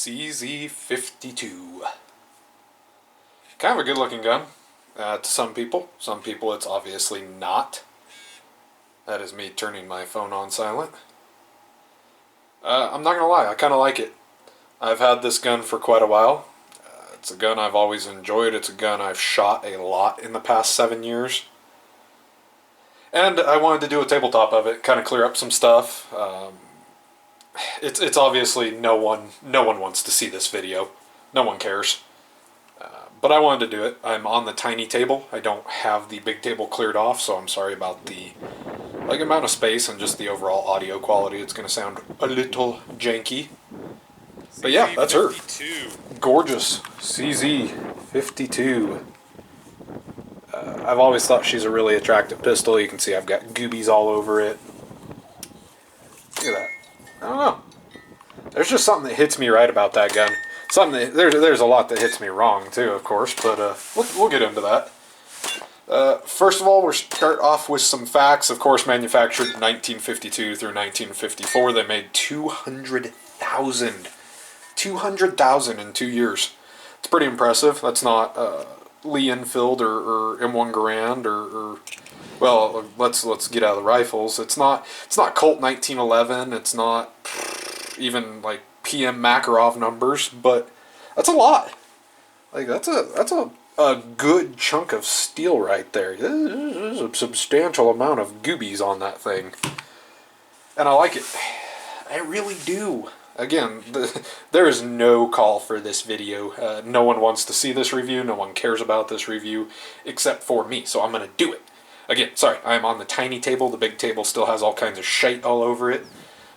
CZ52. Kind of a good looking gun to some people. Some people it's obviously not. That is me turning my phone on silent. I'm not going to lie, I kind of like it. I've had this gun for quite a while. It's a gun I've always enjoyed. It's a gun I've shot a lot in the past 7 years. And I wanted to do a tabletop of it, kind of clear up some stuff. It's obviously no one wants to see this video. No one cares. But I wanted to do it. I'm on the tiny table. I don't have the big table cleared off, so I'm sorry about the amount of space and just the overall audio quality. It's going to sound a little janky. But yeah, that's her. Gorgeous CZ52. I've always thought she's a really attractive pistol. You can see I've got goobies all over it. Look at that. I don't know. There's just something that hits me right about that gun. Something that, there's a lot that hits me wrong too, of course, but we'll get into that. First of all, we'll start off with some facts. Of course, manufactured 1952 through 1954. They made 200,000 in 2 years. It's pretty impressive. That's not Lee Enfield or M1 Garand or well, let's get out of the rifles. It's not Colt 1911. It's not even like PM Makarov numbers, but that's a lot. Like that's a good chunk of steel right there. There's a substantial amount of goobies on that thing, and I like it. I really do. Again, there is no call for this video. No one wants to see this review. No one cares about this review except for me, so I'm going to do it. Again, sorry, I'm on the tiny table. The big table still has all kinds of shite all over it,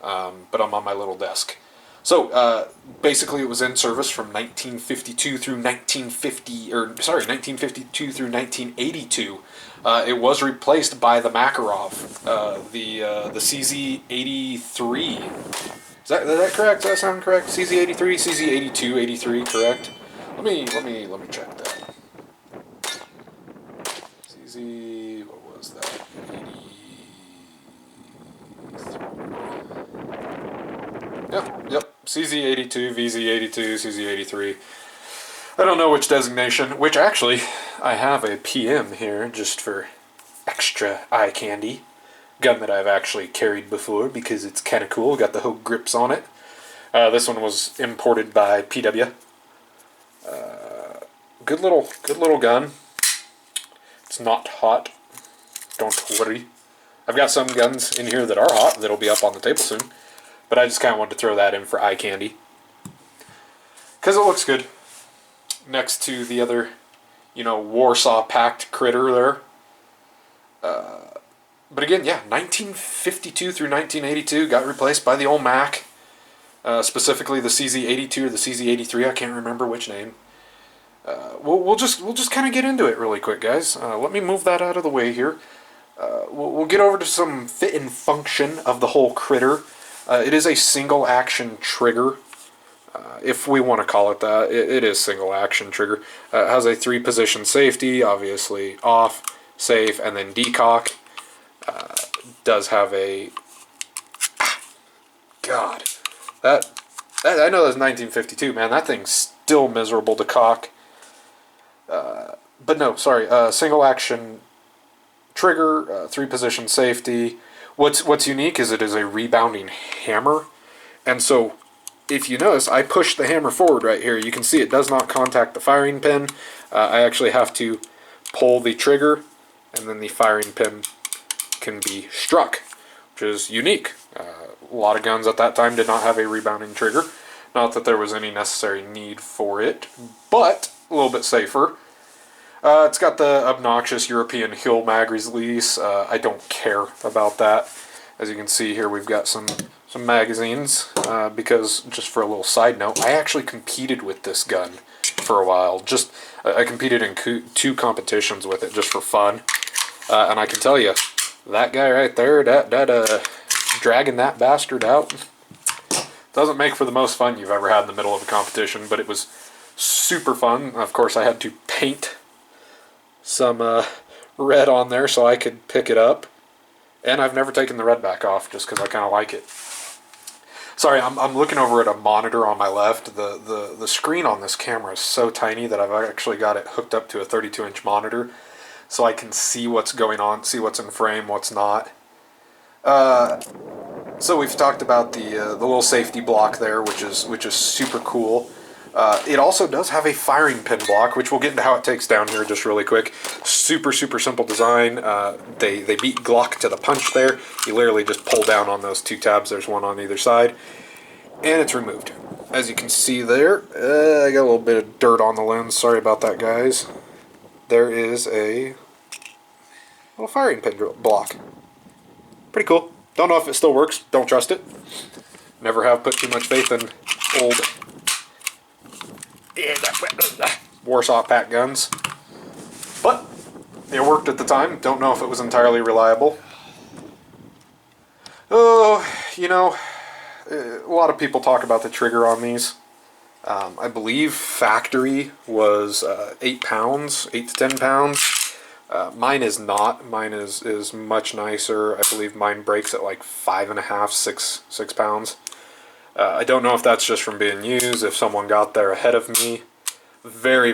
but I'm on my little desk. So, basically it was in service from 1952 through 1952 through 1982. It was replaced by the Makarov, the CZ83. Is that correct? Does that sound correct? CZ83, CZ82, 83, correct? Let me check that. CZ, what was that? 83. Yep. CZ82, VZ82, CZ83. I don't know which designation, which actually, I have a PM here just for extra eye candy. Gun that I've actually carried before because it's kind of cool. Got the Hogue grips on it. This one was imported by PW. Good little gun. It's not hot. Don't worry. I've got some guns in here that are hot that'll be up on the table soon. But I just kind of wanted to throw that in for eye candy. Because it looks good. Next to the other, Warsaw-packed critter there. But again, yeah, 1952 through 1982 got replaced by the old Mac. Specifically the CZ82 or the CZ83, I can't remember which name. We'll just kind of get into it really quick, guys. Let me move that out of the way here. We'll get over to some fit and function of the whole critter. It is a single action trigger, if we want to call it that. It is single action trigger. It has a 3-position safety, obviously off, safe, and then decock. Does have a... God. I know that's 1952, man. That thing's still miserable to cock. But no, sorry. Single action trigger, 3-position safety. What's unique is it is a rebounding hammer. And so, if you notice, I push the hammer forward right here. You can see it does not contact the firing pin. I actually have to pull the trigger, and then the firing pin can be struck, which is unique. A lot of guns at that time did not have a rebounding trigger. Not that there was any necessary need for it, but a little bit safer. It's got the obnoxious European Hill mag release. I don't care about that. As you can see here, we've got some magazines, because, just for a little side note, I actually competed with this gun for a while. I competed in 2 competitions with it just for fun. And I can tell you, that guy right there, dragging that bastard out, doesn't make for the most fun you've ever had in the middle of a competition, but it was super fun. Of course, I had to paint some red on there so I could pick it up, and I've never taken the red back off just because I kind of like it. Sorry, I'm looking over at a monitor on my left. The screen on this camera is so tiny that I've actually got it hooked up to a 32-inch monitor, so I can see what's going on, see what's in frame, what's not. So we've talked about the little safety block there, which is super cool. It also does have a firing pin block, which we'll get into how it takes down here just really quick. Super simple design. They beat Glock to the punch there. You literally just pull down on those 2 tabs. There's one on either side, and it's removed. As you can see there, I got a little bit of dirt on the lens. Sorry about that, guys. There is a little firing pin block. Pretty cool. Don't know if it still works. Don't trust it. Never have put too much faith in old Warsaw pack guns. But it worked at the time. Don't know if it was entirely reliable. Oh, you know, a lot of people talk about the trigger on these. I believe factory was 8 pounds, 8 to 10 pounds. Mine is not. Mine is much nicer. I believe mine breaks at like 5.5, 6 pounds. I don't know if that's just from being used, if someone got there ahead of me. Very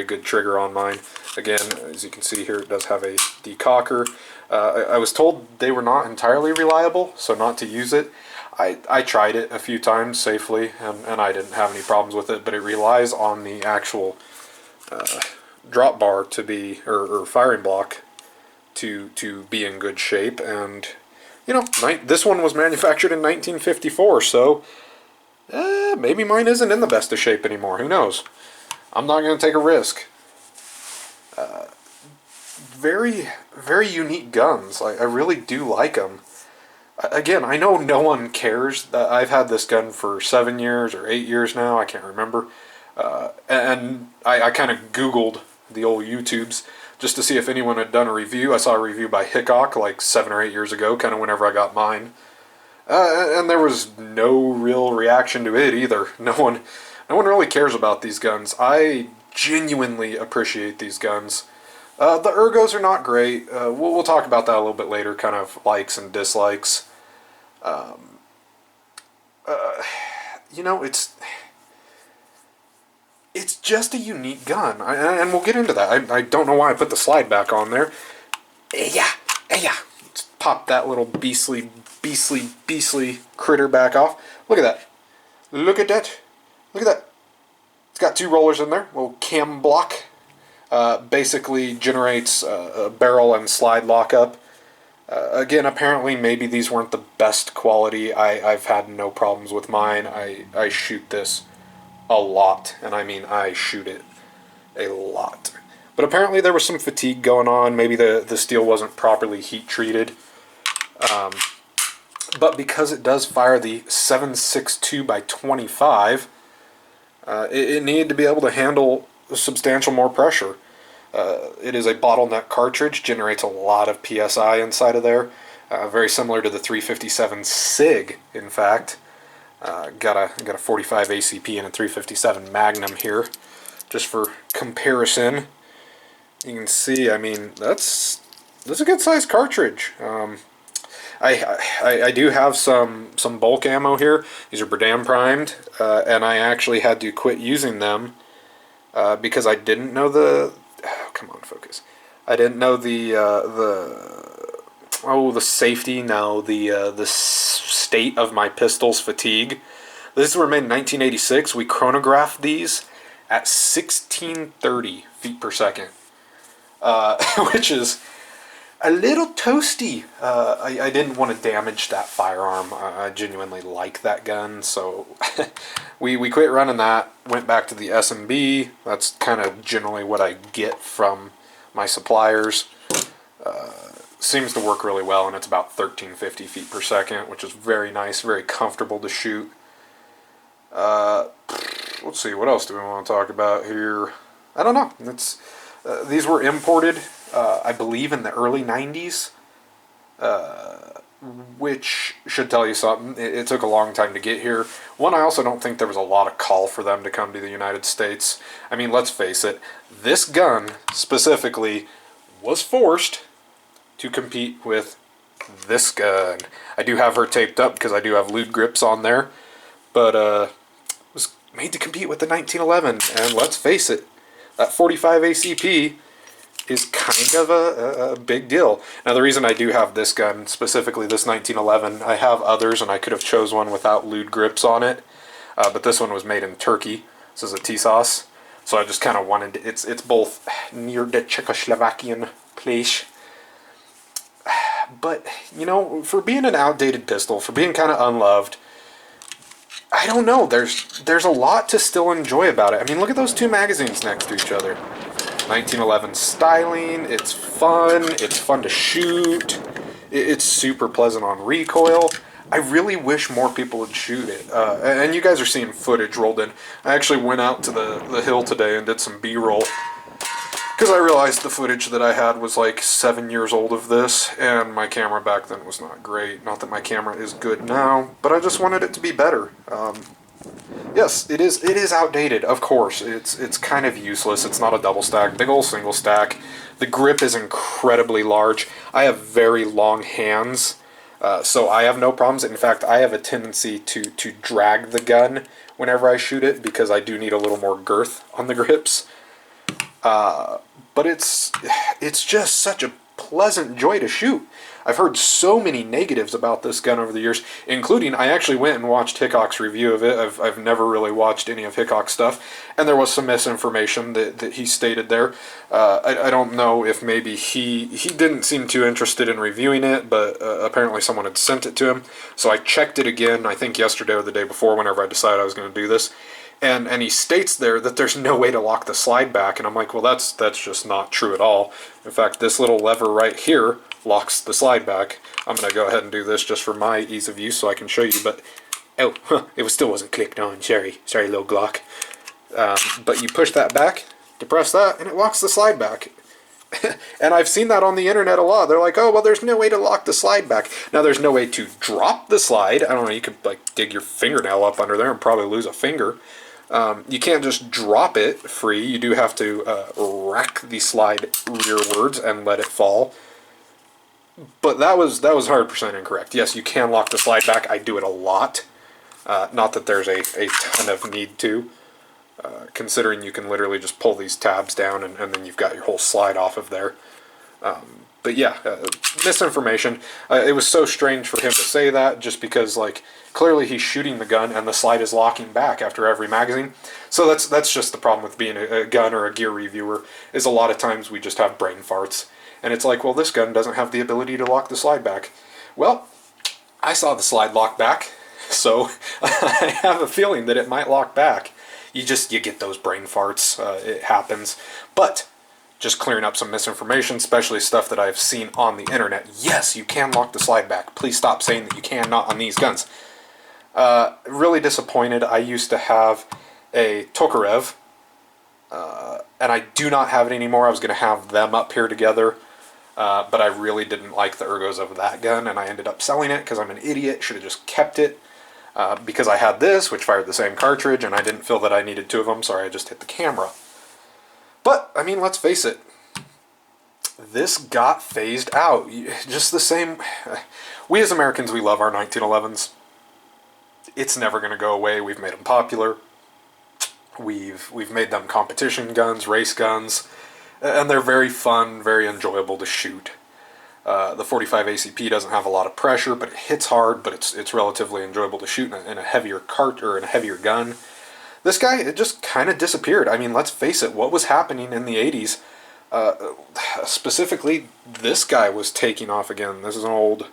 good trigger on mine. Again, as you can see here, it does have a decocker. I was told they were not entirely reliable, so not to use it. I tried it a few times safely, and I didn't have any problems with it, but it relies on the actual drop bar to be, or firing block to be in good shape. And, you know, this one was manufactured in 1954, so maybe mine isn't in the best of shape anymore. Who knows? I'm not going to take a risk. Very unique guns. I really do like them. Again, I know no one cares. I've had this gun for 7 years or 8 years now. I can't remember. And I kind of Googled the old YouTubes just to see if anyone had done a review. I saw a review by Hickok like 7 or 8 years ago, kind of whenever I got mine. And there was no real reaction to it either. No one really cares about these guns. I genuinely appreciate these guns. The ergos are not great. We'll talk about that a little bit later, kind of likes and dislikes. You know, it's just a unique gun, and we'll get into that. I don't know why I put the slide back on there. Yeah. Let's pop that little beastly critter back off. Look at that. Look at that. It's got 2 rollers in there. Little cam block. Basically generates a barrel and slide lockup. Again, apparently maybe these weren't the best quality. I've had no problems with mine. I shoot this a lot, and I mean I shoot it a lot. But apparently there was some fatigue going on. Maybe the steel wasn't properly heat treated. But because it does fire the 7.62 by 25, it needed to be able to handle substantial more pressure. It is a bottleneck cartridge, generates a lot of PSI inside of there. Very similar to the 357 SIG, in fact. Got a 45 ACP and a 357 Magnum here, just for comparison. You can see, I mean, that's a good sized cartridge. I do have some bulk ammo here. These are Berdam primed, and I actually had to quit using them because I didn't know the. Oh, come on, focus. I didn't know the safety. No, the state of my pistol's fatigue. These were made in 1986. We chronographed these at 1630 feet per second, which is a little toasty. I didn't want to damage that firearm. I genuinely like that gun, so we quit running that, went back to the S&B. That's kind of generally what I get from my suppliers. Seems to work really well, and it's about 1350 feet per second, which is very nice, very comfortable to shoot. Let's see, what else do we want to talk about here? I don't know. These were imported, I believe, in the early 90s, which should tell you something. It took a long time to get here. One, I also don't think there was a lot of call for them to come to the United States. I mean, let's face it, this gun specifically was forced to compete with this gun. I do have her taped up because I do have lewd grips on there. but was made to compete with the 1911. And let's face it, that 45 ACP is kind of a big deal. Now, the reason I do have this gun, specifically this 1911, I have others, and I could have chose one without lewd grips on it, but this one was made in Turkey. This is a T-sauce, so I just kind of wanted to, it's both near the Czechoslovakian place. But, you know, for being an outdated pistol, for being kind of unloved, I don't know, there's a lot to still enjoy about it. I mean, look at those two magazines next to each other. 1911 styling, it's fun to shoot, it's super pleasant on recoil. I really wish more people would shoot it. And you guys are seeing footage rolled in. I actually went out to the hill today and did some B-roll, because I realized the footage that I had was like 7 years old of this, and my camera back then was not great. Not that my camera is good now, but I just wanted it to be better. Yes, it is outdated, of course. It's kind of useless. It's not a double stack, big old single stack. The grip is incredibly large. I have very long hands, so I have no problems. In fact, I have a tendency to drag the gun whenever I shoot it, because I do need a little more girth on the grips. But it's just such a pleasant joy to shoot. I've heard so many negatives about this gun over the years, including, I actually went and watched Hickok's review of it. I've never really watched any of Hickok's stuff, and there was some misinformation that he stated there. I don't know if maybe he didn't seem too interested in reviewing it, but apparently someone had sent it to him. So I checked it again, I think yesterday or the day before, whenever I decided I was going to do this. And he states there that there's no way to lock the slide back, and I'm like, well, that's just not true at all. In fact, this little lever right here locks the slide back. I'm going to go ahead and do this just for my ease of use so I can show you, but it still wasn't clicked on. Sorry, little Glock. But you push that back, depress that, and it locks the slide back. And I've seen that on the internet a lot. They're like, oh, well, there's no way to lock the slide back. Now, there's no way to drop the slide. I don't know, you could like dig your fingernail up under there and probably lose a finger. You can't just drop it free. You do have to rack the slide rearwards and let it fall. But that was 100% incorrect. Yes, you can lock the slide back. I do it a lot. Not that there's a ton of need to, considering you can literally just pull these tabs down and then you've got your whole slide off of there. But yeah, misinformation. It was so strange for him to say that, just because like clearly he's shooting the gun and the slide is locking back after every magazine. So that's just the problem with being a gun or a gear reviewer, is a lot of times we just have brain farts. And it's like, well, this gun doesn't have the ability to lock the slide back. Well, I saw the slide lock back, so I have a feeling that it might lock back. You get those brain farts. It happens. But just clearing up some misinformation, especially stuff that I've seen on the internet. Yes, you can lock the slide back. Please stop saying that you cannot on these guns. Really disappointed. I used to have a Tokarev, and I do not have it anymore. I was going to have them up here together, but I really didn't like the ergos of that gun, and I ended up selling it because I'm an idiot. Should have just kept it, because I had this, which fired the same cartridge, and I didn't feel that I needed two of them. Sorry, I just hit the camera. But, I mean, let's face it. This got phased out. Just the same. We as Americans, we love our 1911s. It's never going to go away. We've made them popular. We've made them competition guns, race guns, and they're very fun, very enjoyable to shoot. The 45 ACP doesn't have a lot of pressure, but it hits hard, but it's relatively enjoyable to shoot in a heavier cart or in a heavier gun. This guy, it just kind of disappeared. I mean, let's face it, what was happening in the 80s, specifically, this guy was taking off again. This is an old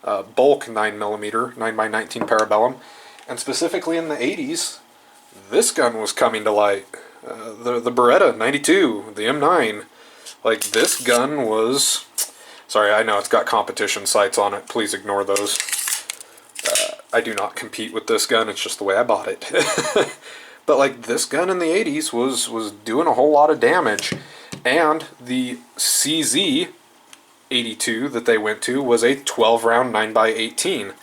bulk 9mm, 9x19 Parabellum, and specifically in the 80s, this gun was coming to light. The Beretta 92, the M9, like this gun was... Sorry, I know it's got competition sites on it. Please ignore those. I do not compete with this gun. It's just the way I bought it. But like this gun in the 80s was doing a whole lot of damage. And the CZ 82 that they went to was a 12-round 9x18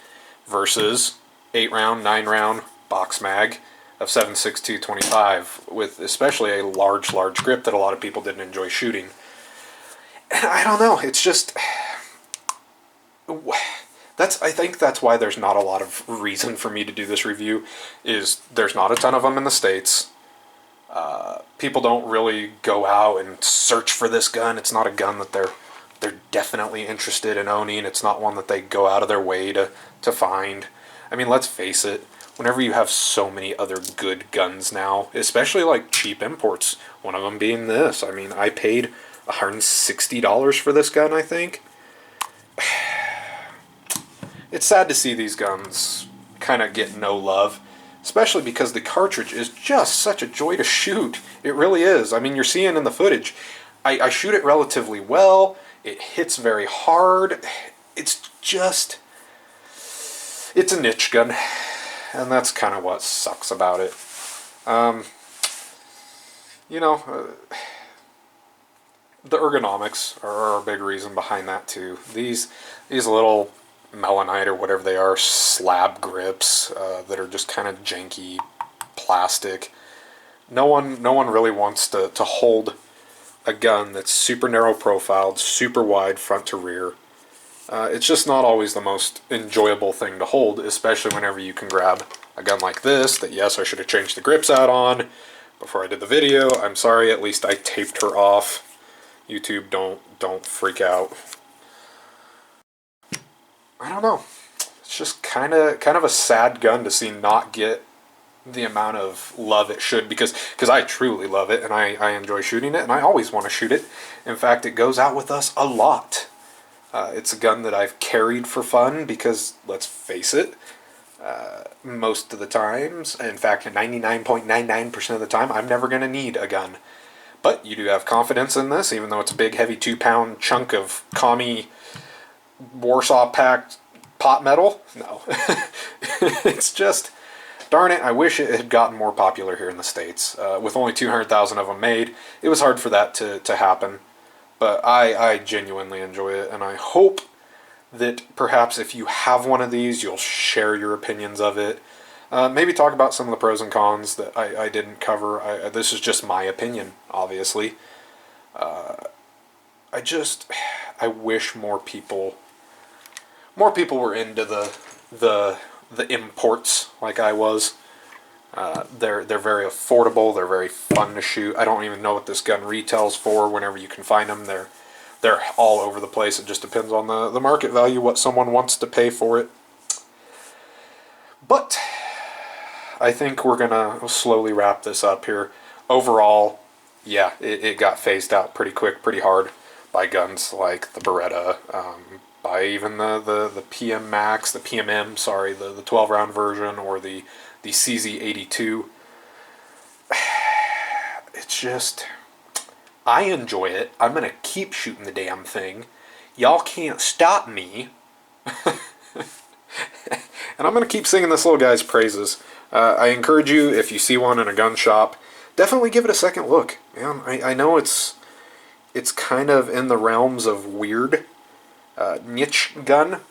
versus 8-round, 9-round box mag of 7.62 25, with especially a large grip that a lot of people didn't enjoy shooting. And I don't know, it's just... I think that's why there's not a lot of reason for me to do this review, is there's not a ton of them in the States. People don't really go out and search for this gun. It's not a gun that they're definitely interested in owning. It's not one that they go out of their way to find. I mean, let's face it, whenever you have so many other good guns now, especially like cheap imports, one of them being this. I mean, I paid $160 for this gun, I think. It's sad to see these guns kind of get no love, especially because the cartridge is just such a joy to shoot. It really is. I mean, you're seeing in the footage, I shoot it relatively well. It hits very hard. It's just, it's a niche gun, and that's kind of what sucks about it. You know, the ergonomics are a big reason behind that too. These little melanite or whatever they are, slab grips that are just kind of janky plastic. No one really wants to hold a gun that's super narrow profiled, super wide front to rear. It's just not always the most enjoyable thing to hold, especially whenever you can grab a gun like this that, yes, I should have changed the grips out on before I did the video. I'm sorry, at least I taped her off. YouTube, don't freak out. I don't know. It's just kind of a sad gun to see not get the amount of love it should, because I truly love it and I enjoy shooting it, and I always want to shoot it. In fact, it goes out with us a lot. It's a gun that I've carried for fun because, let's face it, most of the times, in fact 99.99% of the time, I'm never going to need a gun. But you do have confidence in this, even though it's a big heavy 2-pound chunk of commie Warsaw packed pot metal. No. It's just, darn it, I wish it had gotten more popular here in the States. With only 200,000 of them made, it was hard for that to happen. But I genuinely enjoy it, and I hope that perhaps if you have one of these, you'll share your opinions of it. Maybe talk about some of the pros and cons that I didn't cover. This is just my opinion, obviously. I wish more people were into the imports like I was. They're very affordable. They're very fun to shoot. I don't even know what this gun retails for. Whenever you can find them, they're all over the place. It just depends on the market value, what someone wants to pay for it. But I think we're gonna slowly wrap this up here. Overall, yeah, it got phased out pretty quick, pretty hard by guns like the Beretta, by even the PM Max, the PMM, sorry, the 12-round version, or the CZ82. It's just, I enjoy it. I'm gonna keep shooting the damn thing. Y'all can't stop me. And I'm gonna keep singing this little guy's praises. I encourage you, if you see one in a gun shop, definitely give it a second look. Man, I know it's kind of in the realms of weird, niche gun.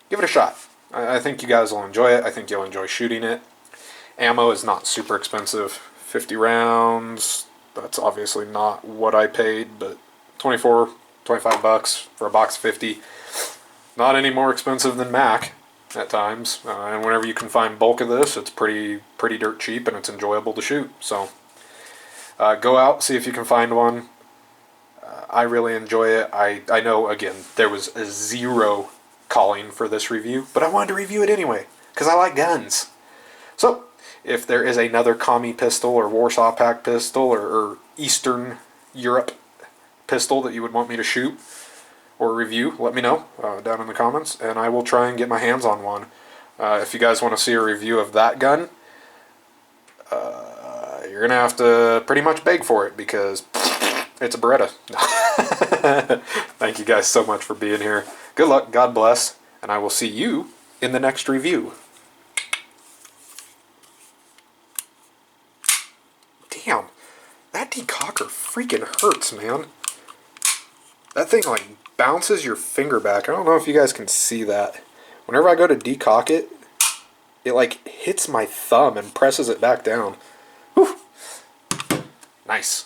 Give it a shot. I think you guys will enjoy it. I think you'll enjoy shooting it. Ammo is not super expensive. 50 rounds, that's obviously not what I paid, but 24, 25 bucks for a box of 50. Not any more expensive than Mac at times. And whenever you can find bulk of this, it's pretty dirt cheap, and it's enjoyable to shoot. So go out, see if you can find one. I really enjoy it. I know, again, there was a zero calling for this review, but I wanted to review it anyway because I like guns. So if there is another commie pistol or Warsaw Pact pistol or Eastern Europe pistol that you would want me to shoot or review, let me know down in the comments, and I will try and get my hands on one. If you guys want to see a review of that gun, you're gonna have to pretty much beg for it because it's a Beretta. Thank you guys so much for being here. Good luck, God bless, and I will see you in the next review. Damn, that decocker freaking hurts, man. That thing like bounces your finger back. I don't know if you guys can see that. Whenever I go to decock it, it like hits my thumb and presses it back down. Whew. Nice.